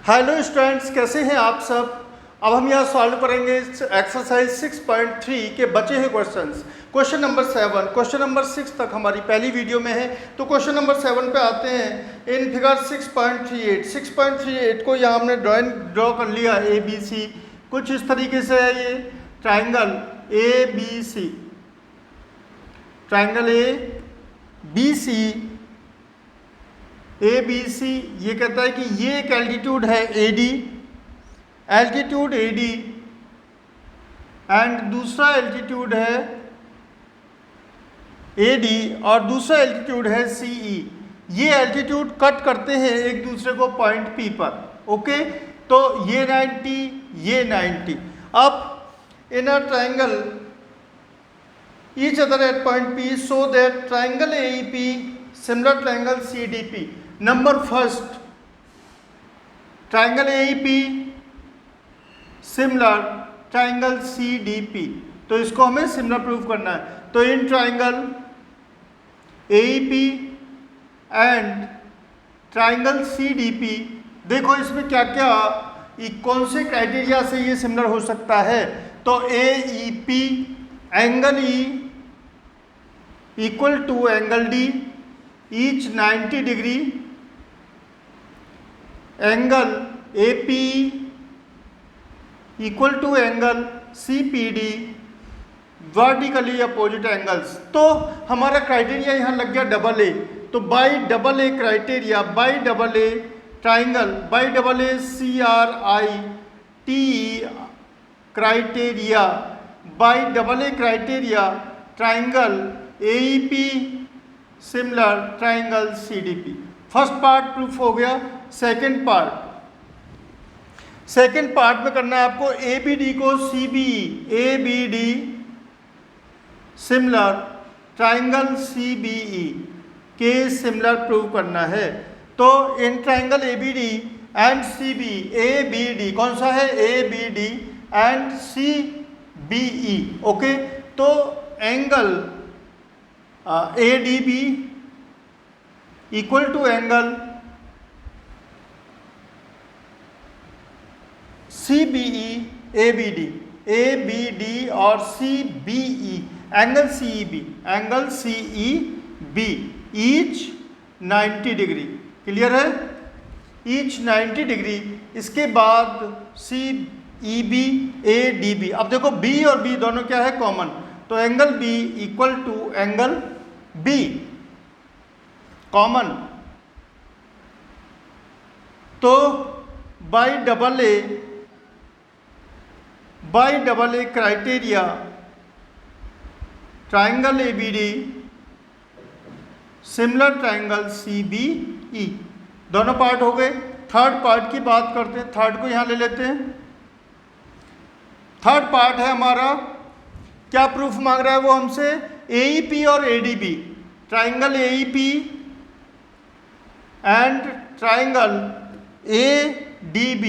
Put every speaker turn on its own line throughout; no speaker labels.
Hello students, कैसे हैं आप सब। अब हम यहाँ सॉल्व करेंगे एक्सरसाइज 6.3 के बचे हुए questions. Question number 7, question number 6 तक हमारी पहली वीडियो में है। तो क्वेश्चन नंबर 7 पे आते हैं। इन फिगर 6.38 को यहाँ हमने ड्रॉ कर लिया ए बी सी। कुछ इस तरीके से है ये triangle A B C, triangle A B C, A B C. ये कहता है कि ये एक एल्टीट्यूड है A D, altitude A D, and दूसरा एल्टीट्यूड है ए डी और दूसरा एल्टीट्यूड है सी ई। ये एल्टीट्यूड कट करते हैं एक दूसरे को पॉइंट पी पर। ओके, तो ये 90, ये 90। अब in a triangle each other at point P so that triangle AEP similar triangle CDP. Number first, triangle AEP similar triangle CDP, तो इसको हमें सिमिलर प्रूव करना है। तो in triangle AEP and triangle CDP, देखो इसमें क्या क्या कौन से क्राइटेरिया से ये सिमिलर हो सकता है। तो AEP angle E equal to angle D each 90 degree, angle AP equal to angle CPD, vertically opposite angles. तो हमारा क्राइटेरिया यहाँ लग गया डबल ए। तो by double A criteria, by double A triangle, by double A CRITE criteria, by double A criteria triangle AEP similar triangle CDP। First part proof हो गया। Second part में करना है आपको ABD को CBE, ABD similar triangle CBE के similar prove करना है। तो in triangle ABD and CBE, ABD कौन सा है, ABD एंड CBE। ओके, तो angle ADB equal to angle CBE, ABD और CBE, angle CEB each 90 degree. Clear है, ईच 90 डिग्री। इसके बाद CEB, ADB। अब देखो B और B दोनों क्या है, कॉमन। तो angle B equal to angle B common. तो by double A criteria triangle ABD similar triangle CBE। दोनों पार्ट हो गए। थर्ड पार्ट की बात करते हैं। थर्ड को यहां ले लेते हैं। थर्ड पार्ट है हमारा, क्या प्रूफ मांग रहा है वो हमसे, AEP और ADB, triangle AEP and triangle ADB,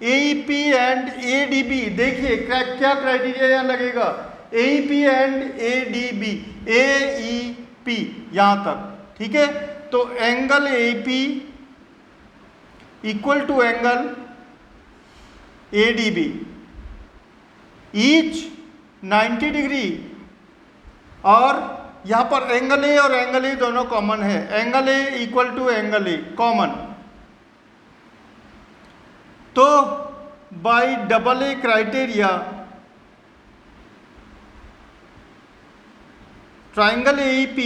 AEP and ADB। देखिए क्या क्राइटेरिया यहाँ लगेगा, AEP एंड ADB, AEP यहाँ तक। ठीक है, तो angle AEP equal to angle ADB each 90 degree, और यहां पर एंगल ए और एंगल ए दोनों कॉमन है। Angle A equal to angle A common. तो by double A criteria triangle AEP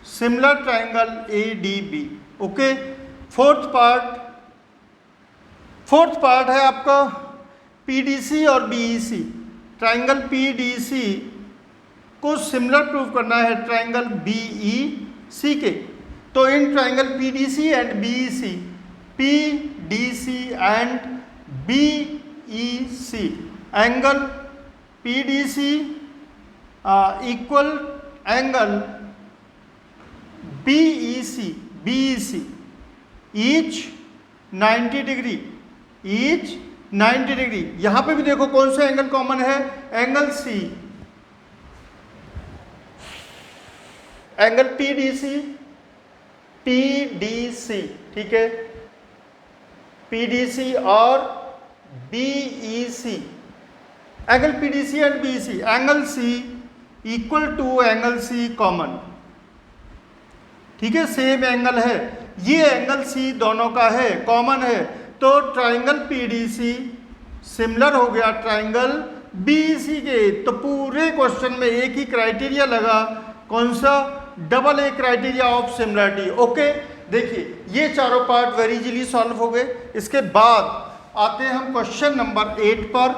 similar triangle ADB। Okay, fourth part है आपका PDC और BEC। ट्राइंगल PDC को सिमिलर प्रूव करना है ट्राइंगल BEC के। तो in triangle PDC and BEC, PDC and BEC, angle PDC equal angle BEC each 90 degree, each 90 degree. यहां पे भी देखो कौन सा एंगल कॉमन है, एंगल C, एंगल PDC, ठीक है। PDC और BEC, angle PDC and BEC, angle C equal to angle C common, ठीक है, सेम एंगल है, ये एंगल C दोनों का है, कॉमन है, तो ट्राइंगल PDC सिमिलर हो गया ट्राइंगल BEC के। तो पूरे क्वेश्चन में एक ही क्राइटेरिया लगा, कौन सा? Double A criteria of similarity. Okay, देखिए ये चारों पार्ट वेरी इजीली सॉल्व हो गए। इसके बाद आते हैं हम क्वेश्चन नंबर 8 पर।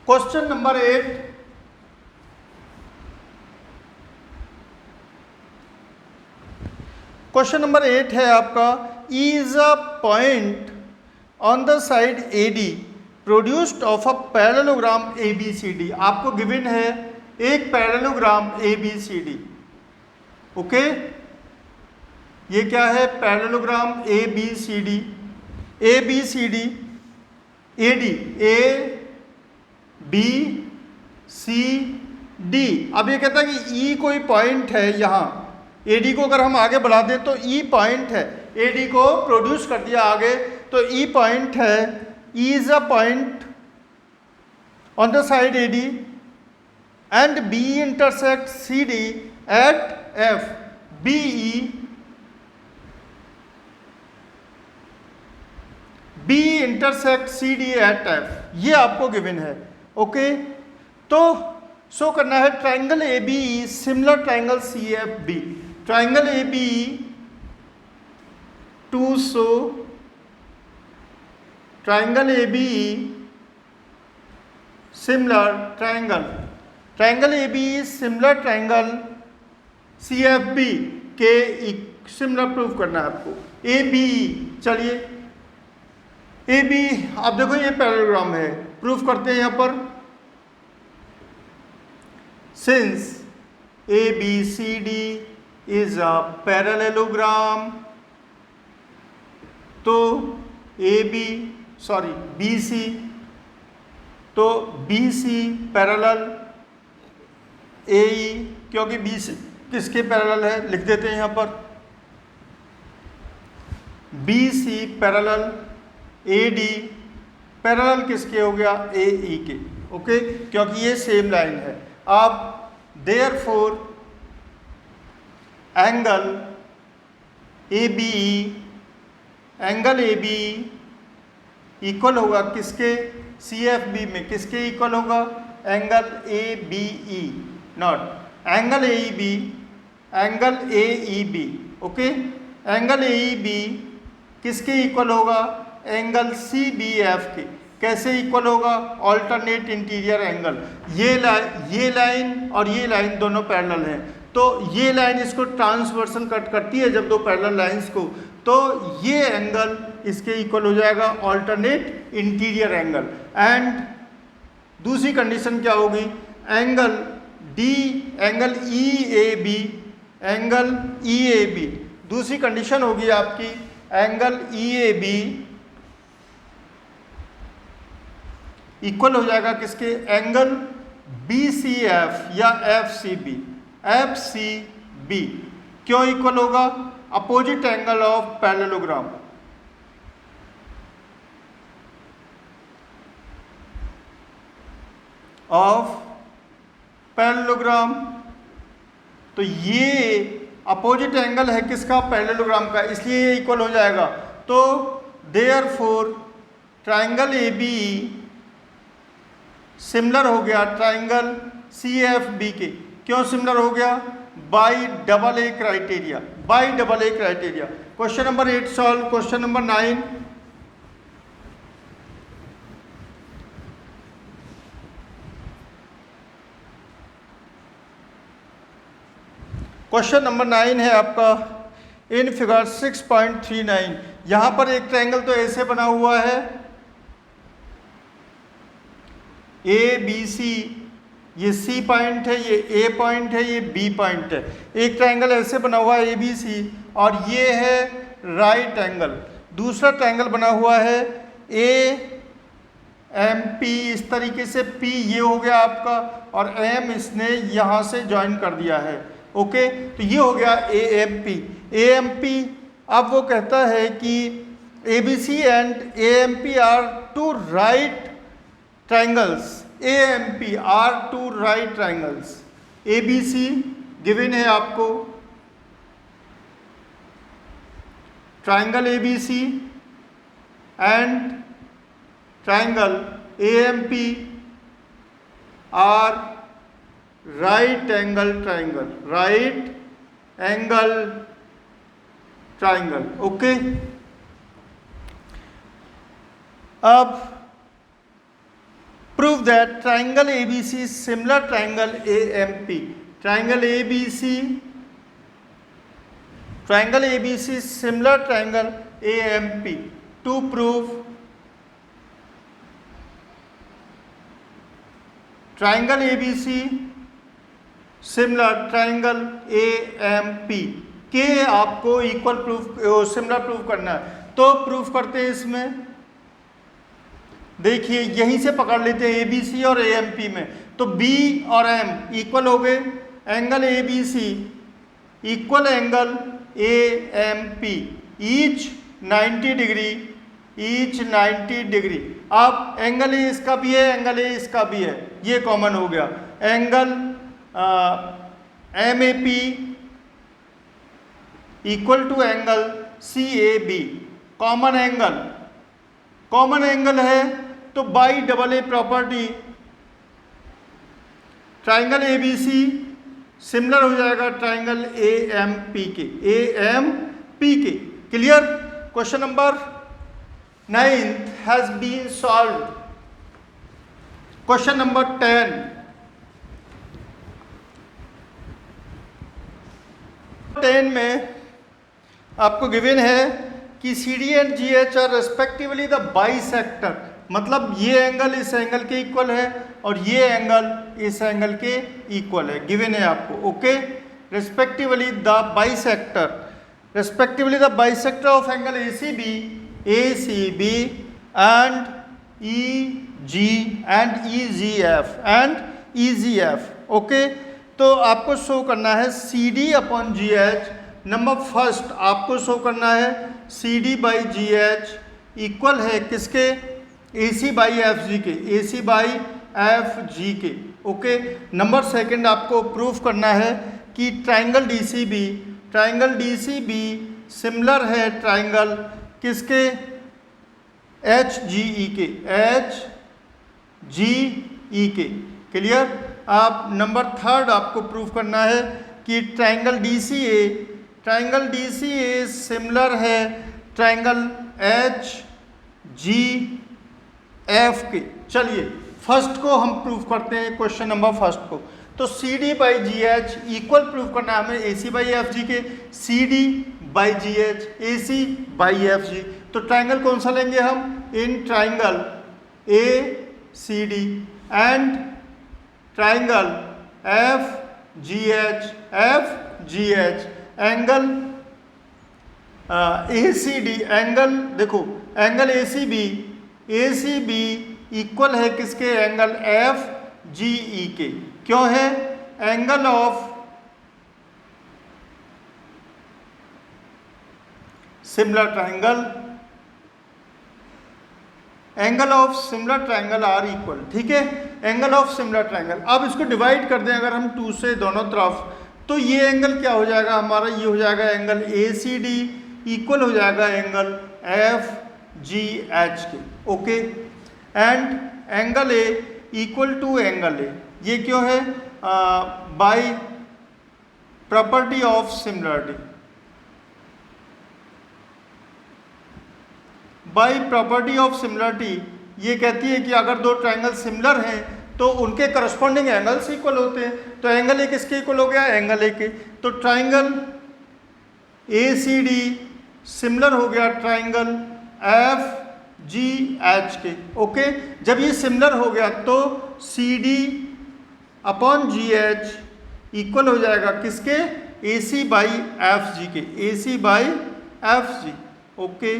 क्वेश्चन नंबर 8, क्वेश्चन नंबर 8 है आपका, is a point on the side AD produced of a parallelogram ABCD। आपको गिवन है एक पैरेललोग्राम ABCD। ओके, ये क्या है? Parallelogram ABCD, ABCD AD, ABCD। अब ये कहता है कि E कोई पॉइंट है यहाँ, AD को अगर हम आगे बढ़ा दें तो E पॉइंट है, AD को प्रोड्यूस कर दिया आगे तो E पॉइंट है, E is a point on the side AD and B intersects CD at F, B intersects CD at F, ये आपको गिवन है। ओके, तो शो करना है triangle ABE similar triangle CFB, triangle ABE to show triangle ABE similar triangle, triangle ABE similar triangle CFB के similar proof करना है आपको। ABE, चलिए ABE, आप देखो ये पैरेललोग्राम है, प्रूफ करते हैं यहाँ पर। Since ABCD is a parallelogram, तो BC, तो BC पैरेलल AE, क्योंकि BC किसके पैरेलल है, लिख देते हैं यहाँ पर, BC पैरेलल AD पैरेलल किसके हो गया? AE के। ओके, क्योंकि ये सेम लाइन है। अब therefore angle ABE, angle ABE equal होगा किसके? CFB में किसके इक्वल होगा? Angle ABE, naught angle AEB, angle AEB। Okay, angle AEB किसके इक्वल होगा? एंगल CBF के। कैसे इक्वल होगा? Alternate interior angle. ये लाइन और ये लाइन दोनों पैरेलल हैं, तो ये लाइन इसको ट्रांसवर्सल कट करती है जब दो पैरेलल लाइंस को, तो ये एंगल इसके इक्वल हो जाएगा ऑल्टरनेट इंटीरियर एंगल। एंड दूसरी कंडीशन क्या होगी? Angle angle EAB, angle EAB, दूसरी कंडीशन होगी आपकी एंगल EAB इक्वल हो जाएगा किसके? एंगल BCF या FCB। क्यों इक्वल होगा? Opposite angle of parallelogram. तो ये अपोजिट एंगल है किसका? पैरेललोग्राम का, इसलिए ये इक्वल हो जाएगा। तो देयरफॉर ट्राइंगल ABE सिमिलर हो गया ट्राइंगल CFB के। क्यों सिमिलर हो गया? By double A criteria, by double A criteria. Question number 8 solve. Question number 9, question number 9 है आपका इन फिगर 6.39। यहां पर एक ट्रायंगल तो ऐसे बना हुआ है ABC, ये C पॉइंट है, ये A पॉइंट है, ये B पॉइंट है। एक ट्रायंगल ऐसे बना हुआ है ABC और ये है राइट एंगल। दूसरा ट्रायंगल बना हुआ है एम पी, इस तरीके से पी ये हो गया आपका, और एम इसने यहाँ से ज्वाइन कर दिया है। ओके, तो ये हो गया A M P. A M P, अब वो कहता है कि A B C and A M P are two right triangles. A M P are two right triangles. A B C given है आपको, triangle A B C and triangle A M P are right angle triangle, right angle triangle. Okay, अब prove that triangle ABC is similar triangle AMP. Triangle ABC is similar triangle AMP. To prove triangle ABC similar triangle AMP के आपको equal proof, similar proof करना है। तो proof करते हैं इसमें, देखिए यहीं से पकड़ लेते हैं ABC और AMP में, तो B और M इक्वल हो गए, angle ABC equal angle AMP, each 90 degree, each 90 degree. अब एंगल A इसका भी है, एंगल A इसका भी है, ये कॉमन हो गया। Angle MAP equal to angle CAB, common angle है, तो by double A property triangle ABC similar हो जाएगा ट्राइंगल AMP के। Clear? Question number 9 has been solved. Question number 10 में आपको गिवन है कि CD and GH are respectively the bisector, मतलब ये एंगल इस एंगल के इक्वल है और ये एंगल इस एंगल के इक्वल है, गिवन है आपको। Okay, respectively the bisector of angle ACB and EGF। Okay, तो आपको शो करना है CD upon GH। Number first आपको शो करना है CD बाई GH इक्वल है किसके? AC बाई FG के। ओके, नंबर सेकंड आपको प्रूफ करना है कि ट्राइंगल DCB सिमिलर है ट्राइंगल किसके? HGE के। क्लियर? आप नंबर थर्ड आपको प्रूफ करना है कि ट्राइंगल DCA सिमिलर है ट्राइंगल HGF के। चलिए फर्स्ट को हम प्रूफ करते हैं, क्वेश्चन नंबर फर्स्ट को। तो CD by GH equal proof करना है हमें AC बाई FG के, CD by GH AC by FG। तो ट्राइंगल कौन सा लेंगे हम? In triangle ACD and triangle FGH angle ACD, angle देखो एंगल ACB इक्वल है किसके? एंगल FGE के। क्यों है? Angle of similar triangle are equal. ठीक है, एंगल ऑफ सिमिलर ट्राइंगल। अब इसको डिवाइड कर दें अगर हम 2 से दोनों तरफ, तो ये एंगल क्या हो जाएगा हमारा? ये हो जाएगा एंगल ACD इक्वल हो जाएगा एंगल FGH के। Okay, and angle A equal to angle A, ये क्यों है? By property of similarity. By property of similarity ये कहती है कि अगर दो ट्राइंगल सिमिलर हैं तो उनके करस्पॉन्डिंग एंगल्स इक्वल होते हैं। तो एंगल A किसके इक्वल हो गया? एंगल A के। तो ट्राइंगल ACD सिमिलर हो गया ट्राइंगल FGH के। ओके, जब ये सिमिलर हो गया तो CD अपॉन GH इक्वल हो जाएगा किसके? AC बाई FG के। ओके,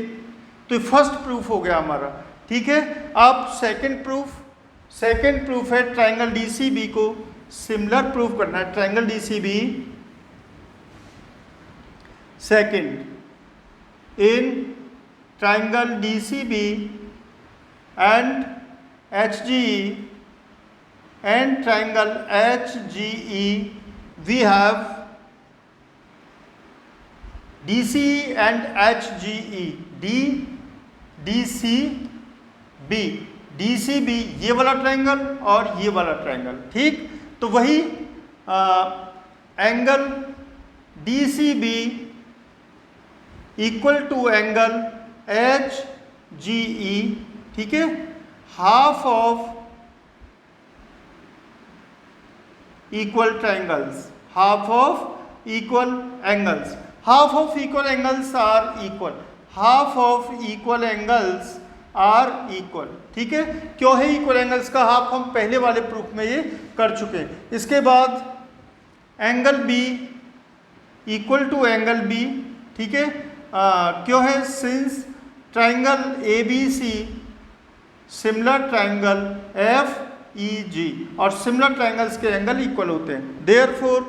तो फर्स्ट प्रूफ हो गया हमारा। ठीक है। अब सेकंड प्रूफ है ट्राइंगल डीसीबी को सिमिलर प्रूफ करना है। Triangle DCB second in triangle DCB and HGE and triangle HGE we have DCE and HGE DCB ये वाला ट्रायंगल और ये वाला ट्रायंगल, ठीक। तो वही angle DCB equal to angle HGE, ठीक है। Half of equal triangles, half of equal angles, half of equal angles are equal, half of equal angles are equal, ठीक है। क्यों है इक्वल एंगल्स का हाफ, हम पहले वाले प्रूफ में ये कर चुके हैं। इसके बाद angle B equal to angle B, ठीक है। क्यों है, since triangle ABC similar triangle FEG और सिमिलर ट्राइंगल्स के एंगल इक्वल होते हैं। Therefore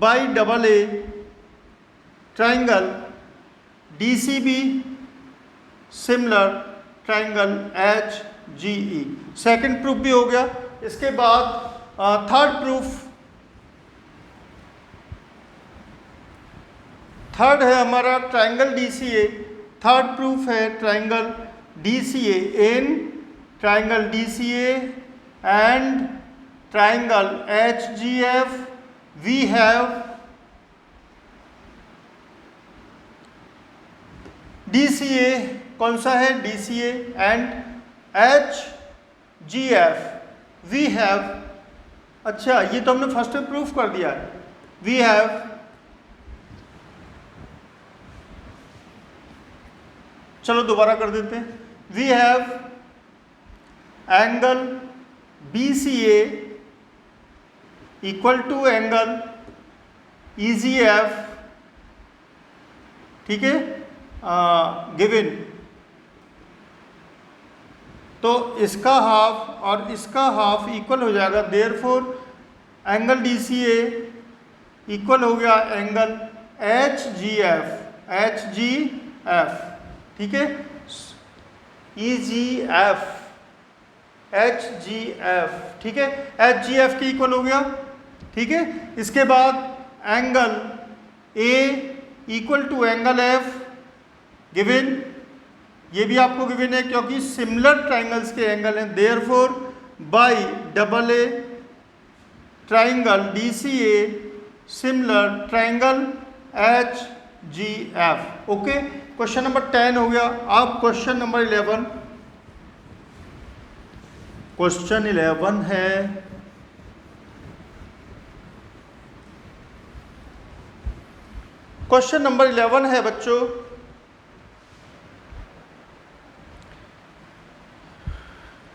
by double A triangle DCB similar triangle HGE, second proof भी हो गया। इसके बाद थर्ड है हमारा ट्राइंगल DCA। थर्ड प्रूफ है triangle DCA in triangle DCA and triangle HGF we have DCA, कौन सा है DCA and HGF we have, अच्छा ये तो हमने फर्स्ट में प्रूफ कर दिया है। we have चलो दोबारा कर देते हैं। we have angle BCA equal to angle EGF, ठीक है, गिवन। तो इसका हाफ और इसका हाफ इक्वल हो जाएगा। देयरफॉर एंगल DCA इक्वल हो गया एंगल HGF, ठीक है, EGF HGF, ठीक है, HGF के इक्वल हो गया, ठीक है। इसके बाद angle A equal to angle F given, ये भी आपको गिवन है क्योंकि सिमिलर ट्राइंगल्स के एंगल हैं। Therefore by double A triangle DCA similar triangle HGF। Okay, question number 10 हो गया। अब क्वेश्चन नंबर 11, क्वेश्चन 11 है क्वेश्चन नंबर 11 है बच्चों,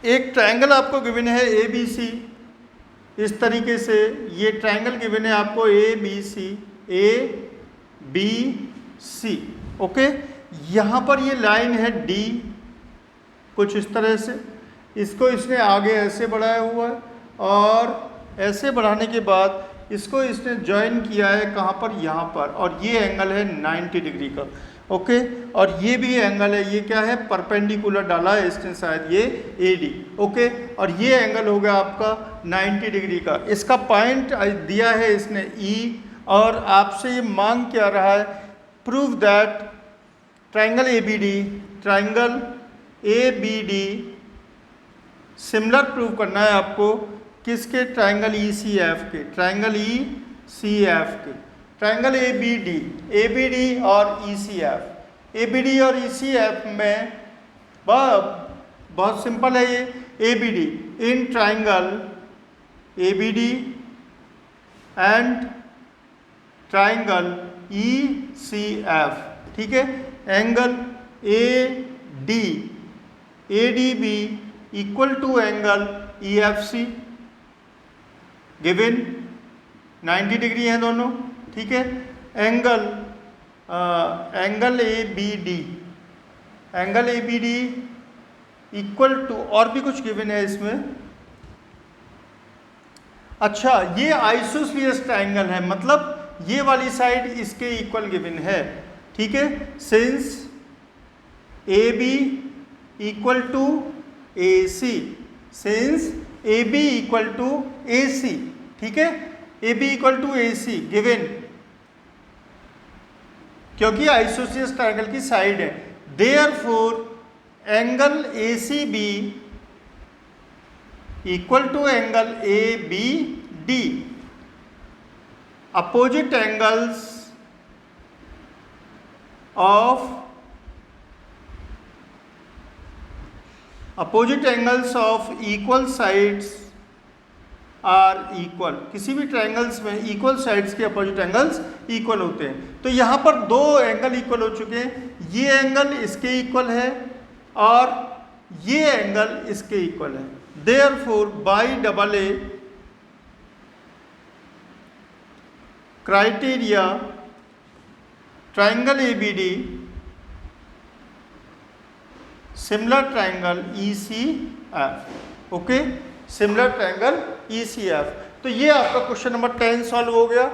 एक ट्रायंगल आपको गिवन है ABC, इस तरीके से ये ट्रायंगल गिवन है आपको ABC, ओके। यहाँ पर ये लाइन है D कुछ इस तरह से, इसको इसने आगे ऐसे बढ़ाया हुआ है और ऐसे बढ़ाने के बाद इसको इसने ज्वाइन किया है कहाँ पर, यहाँ पर, और ये एंगल है 90 डिग्री का, ओके। और ये भी एंगल है, ये क्या है, परपेंडिकुलर डाला है इसने शायद, ये AD, ओके। और ये एंगल हो गया आपका 90 डिग्री का। इसका पॉइंट दिया है इसने E, और आपसे ये मांग क्या रहा है, prove that triangle ABD similar prove करना है आपको किसके, ट्राइंगल ECF के, ट्राइंगल ECF के, ट्राइंगल ABD और ABD और ECF में बहुत सिंपल है ये। ABD in triangle ABD and triangle ECF, ठीक है। Angle ADB equal to angle EFC given, 90 degree हैं दोनों, ठीक है। एंगल ABD इक्वल टू, और भी कुछ गिवन है इसमें, अच्छा ये आइसोस्लियस ट्राइंगल है, मतलब ये वाली साइड इसके इक्वल गिवन है, ठीक है। Since A B equal to A C, since A B equal to A C, ठीक है, A B equal to A C given, क्योंकि आइसोस्लियस ट्राइंगल की साइड है। Therefore angle A C B equal to angle A B D, opposite angles of equal sides are equal. किसी भी triangles में equal sides के opposite angles equal होते हैं। तो यहाँ पर दो एंगल इक्वल हो चुके हैं, ये एंगल इसके इक्वल है और ये एंगल इसके इक्वल है। Therefore by double A criteria triangle ABD similar triangle ECF। Okay, similar triangle ECF। तो ये आपका क्वेश्चन नंबर 10 सॉल्व हो गया।